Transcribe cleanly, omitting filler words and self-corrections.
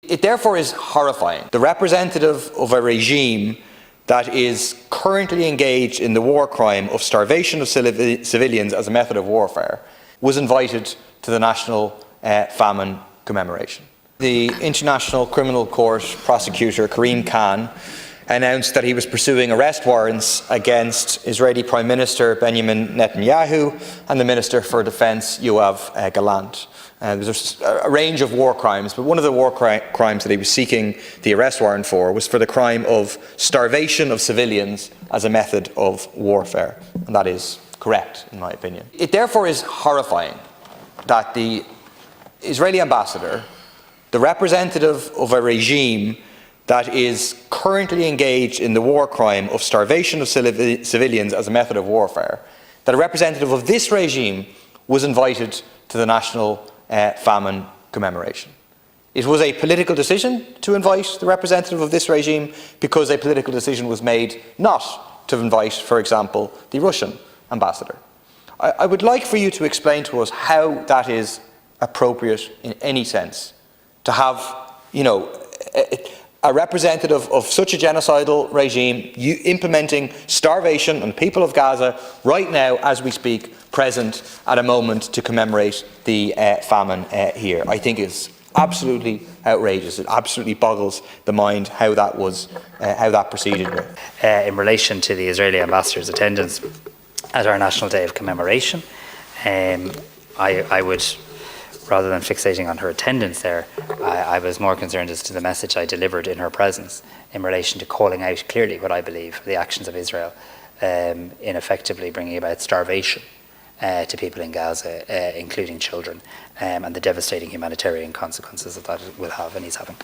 It therefore is horrifying. The representative of a regime that is currently engaged in the war crime of starvation of civilians as a method of warfare was invited to the National Famine Commemoration. The International Criminal Court prosecutor Karim Khan announced that he was pursuing arrest warrants against Israeli Prime Minister Bejamin Netanyahu and the Minister for Defence Yoev Galant. There's a range of war crimes, but one of the war crimes that he was seeking the arrest warrant for was for the crime of starvation of civilians as a method of warfare, and that is correct, in my opinion. It therefore is horrifying that the Israeli ambassador, the representative of a regime that is currently engaged in the war crime of starvation of civilians as a method of warfare, that a representative of this regime was invited to the National Famine Commemoration. It was a political decision to invite the representative of this regime because a political decision was made not to invite, for example, the Russian ambassador. I would like for you to explain to us how that is appropriate in any sense, to have, a representative of such a genocidal regime implementing starvation on the people of Gaza right now as we speak, present at a moment to commemorate the famine here. I think it's absolutely outrageous. It absolutely boggles the mind how that proceeded with. In relation to the Israeli ambassador's attendance at our National Day of Commemoration, I would, rather than fixating on her attendance there, I was more concerned as to the message I delivered in her presence in relation to calling out clearly what I believe the actions of Israel in effectively bringing about starvation to people in Gaza, including children, and the devastating humanitarian consequences that will have and is having.